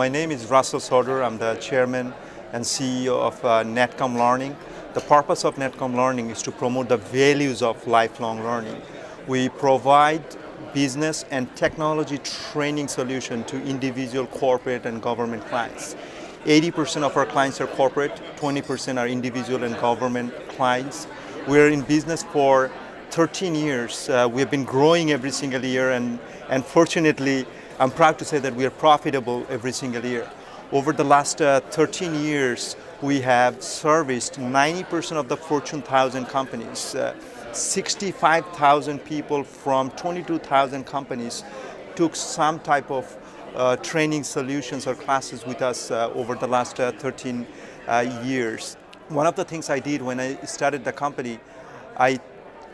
My name is Russell Sarder. I'm the chairman and CEO of NetCom Learning. The purpose of NetCom Learning is to promote the values of lifelong learning. We provide business and technology training solution to individual, corporate, and government clients. 80% of our clients are corporate, 20% are individual and government clients. We're in business for 13 years. We have been growing every single year, and fortunately, I'm proud to say that we are profitable every single year. Over the last 13 years, we have serviced 90% of the Fortune 1000 companies. 65,000 people from 22,000 companies took some type of training solutions or classes with us over the last 13 years. One of the things I did when I started the company, I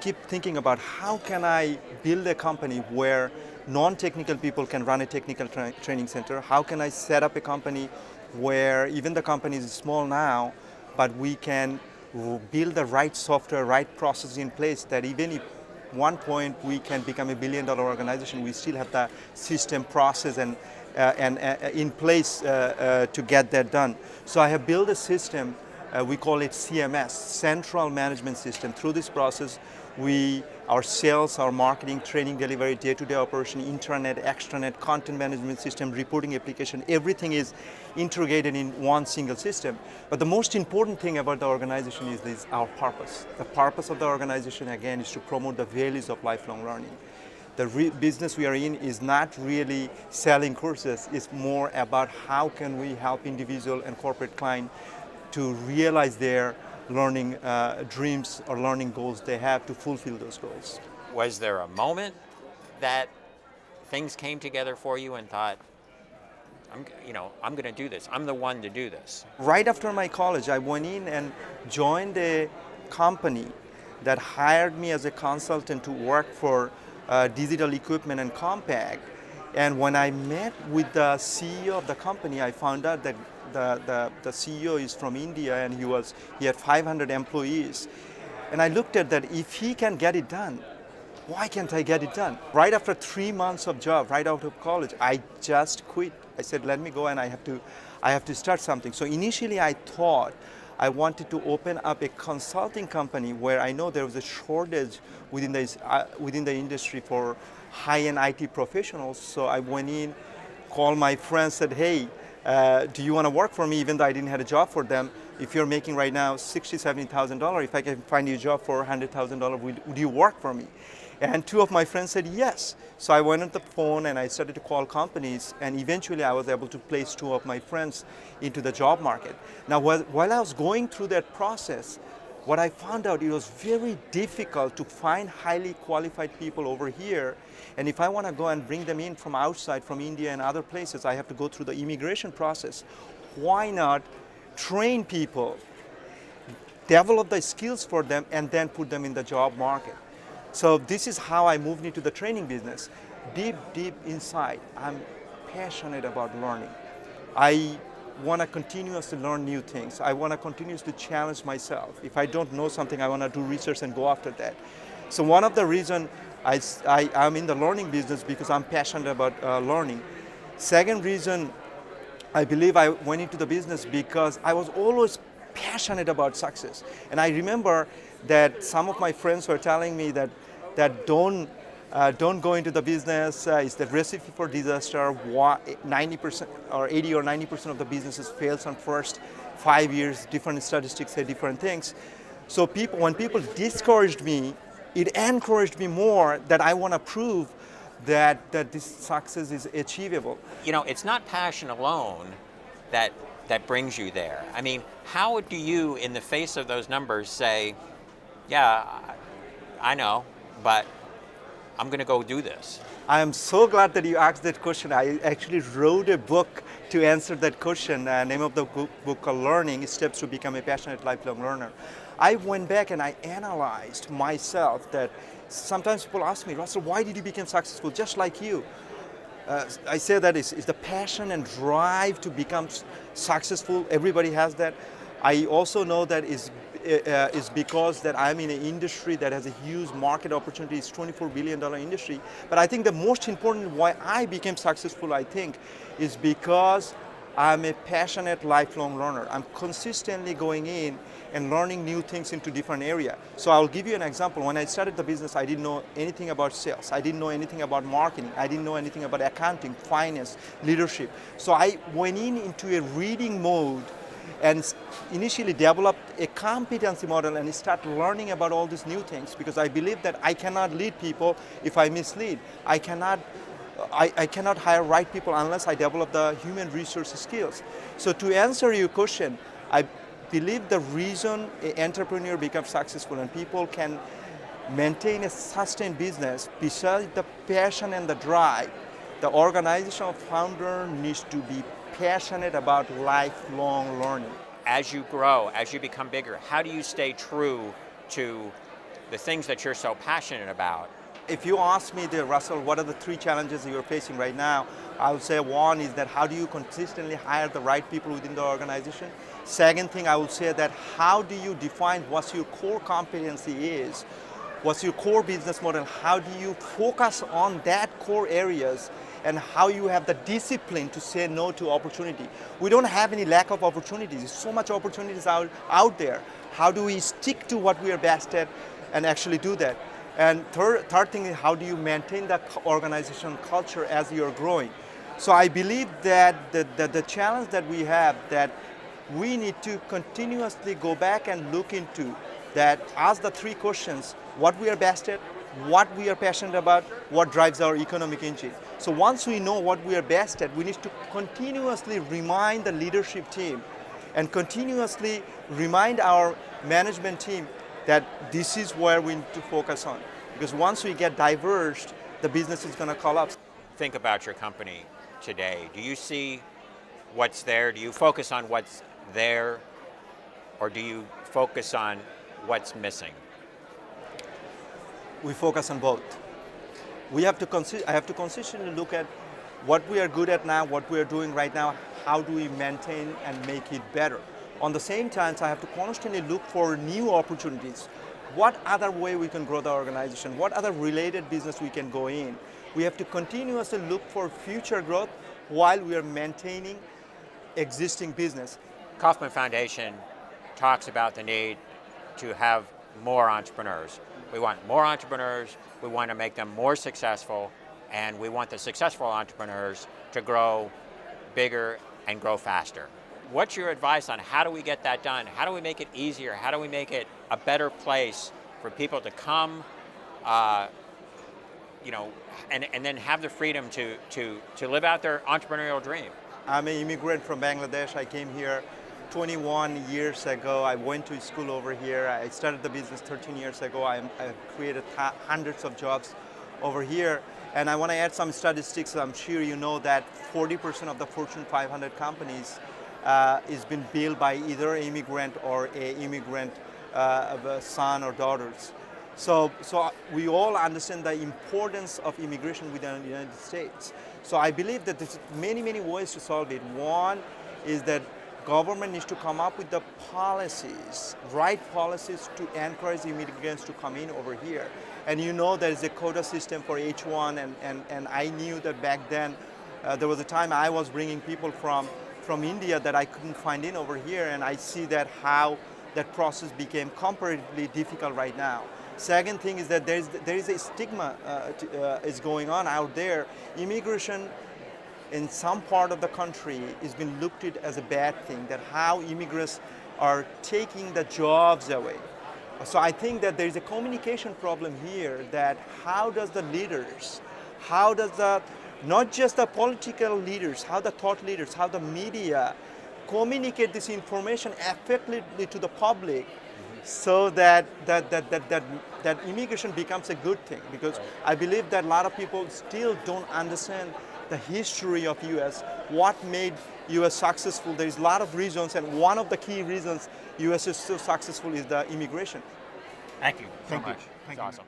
keep thinking about how can I build a company where non-technical people can run a technical training center. How can I set up a company where even the company is small now, but we can build the right software, right processes in place that even if one point we can become $1 billion organization, we still have the system process and in place to get that done. So I have built a system, we call it CMS, Central Management System. Through this process, our sales, our marketing, training, delivery, day-to-day operation, intranet, extranet, content management system, reporting application, everything is integrated in one single system. But the most important thing about the organization is our purpose. The purpose of the organization, again, is to promote the values of lifelong learning. The business we are in is not really selling courses. It's more about how can we help individual and corporate clients to realize their learning dreams or learning goals they have to fulfill those goals. Was there a moment that things came together for you and thought, I'm going to do this. I'm the one to do this? Right after my college, I went in and joined a company that hired me as a consultant to work for digital equipment and Compaq. And when I met with the CEO of the company, I found out that the CEO is from India and he had 500 employees. And I looked at that, if he can get it done, why can't I get it done? Right after 3 months of job, right out of college, I just quit. I said, let me go and I have to start something. So initially I thought I wanted to open up a consulting company where I know there was a shortage within the industry for high-end IT professionals. So I went in, called my friends, said, hey, do you want to work for me, even though I didn't have a job for them? If you're making right now $60,000, $70,000, if I can find you a job for $100,000, would you work for me? And two of my friends said yes. So I went on the phone and I started to call companies, and eventually I was able to place two of my friends into the job market. Now, while I was going through that process, what I found out, it was very difficult to find highly qualified people over here. And if I want to go and bring them in from outside, from India and other places, I have to go through the immigration process. Why not train people, develop the skills for them, and then put them in the job market? So this is how I moved into the training business. Deep inside, I'm passionate about learning. I want to continuously learn new things. I want to continuously challenge myself. If I don't know something, I want to do research and go after that. So one of the reasons I'm in the learning business because I'm passionate about learning. Second reason, I believe I went into the business because I was always passionate about success. And I remember that some of my friends were telling me that don't go into the business. It's the recipe for disaster. 90% or 80 or 90% of the businesses fails on first 5 years. Different statistics say different things. So when people discouraged me, it encouraged me more that I want to prove that this success is achievable. It's not passion alone that brings you there. I mean, how do you, in the face of those numbers, say, yeah, I know, but I'm going to go do this? I am so glad that you asked that question. I actually wrote a book to answer that question. Name of the book called Learning, Steps to Become a Passionate Lifelong Learner. I went back and I analyzed myself that sometimes people ask me, Russell, why did you become successful just like you? I say that it's the passion and drive to become successful. Everybody has that. I also know that is because that I'm in an industry that has a huge market opportunity. It's $24 billion industry. But I think the most important why I became successful, I think, is because I'm a passionate lifelong learner. I'm consistently going in and learning new things into different areas. So I'll give you an example. When I started the business, I didn't know anything about sales. I didn't know anything about marketing. I didn't know anything about accounting, finance, leadership. So I went into a reading mode and initially developed a competency model and start learning about all these new things, because I believe that I cannot lead people if I mislead. I cannot hire right people unless I develop the human resource skills. So to answer your question, I believe the reason an entrepreneur becomes successful and people can maintain a sustained business, besides the passion and the drive, the organizational founder needs to be passionate about lifelong learning. As you grow, as you become bigger, how do you stay true to the things that you're so passionate about? If you ask me, Russell, what are the 3 challenges you're facing right now? I would say one is that how do you consistently hire the right people within the organization? Second thing, I would say that how do you define what your core competency is? What's your core business model? How do you focus on that core areas, and how you have the discipline to say no to opportunity? We don't have any lack of opportunities. There's so much opportunities out there. How do we stick to what we are best at and actually do that? And third thing is, how do you maintain the organization culture as you're growing? So I believe that the challenge that we have, that we need to continuously go back and look into that, ask the 3 questions: what we are best at, what we are passionate about, what drives our economic engine. So once we know what we are best at, we need to continuously remind the leadership team and continuously remind our management team that this is where we need to focus on. Because once we get diverged, the business is going to collapse. Think about your company today. Do you see what's there? Do you focus on what's there? Or do you focus on what's missing? We focus on both. I have to consistently look at what we are good at now, what we are doing right now, how do we maintain and make it better. On the same time, I have to constantly look for new opportunities. What other way we can grow the organization? What other related business we can go in? We have to continuously look for future growth while we are maintaining existing business. Kauffman Foundation talks about the need to have more entrepreneurs. We want more entrepreneurs, we want to make them more successful, and we want the successful entrepreneurs to grow bigger and grow faster. What's your advice on how do we get that done? How do we make it easier? How do we make it a better place for people to come, and then have the freedom to live out their entrepreneurial dream? I'm an immigrant from Bangladesh. I came here 21 years ago. I went to school over here. I started the business 13 years ago. I've created hundreds of jobs over here. And I want to add some statistics. I'm sure you know that 40% of the Fortune 500 companies is been built by either an immigrant or an immigrant son or daughters. So we all understand the importance of immigration within the United States. So I believe that there's many ways to solve it. One is that government needs to come up with the policies, right policies, to encourage immigrants to come in over here. And you know there is a quota system for H1, and I knew that back then there was a time I was bringing people from India that I couldn't find in over here, and I see that how that process became comparatively difficult right now. Second thing is that there is a stigma is going on out there. Immigration in some part of the country has been looked at as a bad thing, that how immigrants are taking the jobs away. So I think that there is a communication problem here, that how does the leaders, how does the, not just the political leaders, how the thought leaders, how the media communicate this information effectively to the public, so that immigration becomes a good thing. Because I believe that a lot of people still don't understand the history of US, what made US successful. There's a lot of reasons, and one of the key reasons US is so successful is the immigration. Thank you so Thank you. much. Thank It's you. awesome.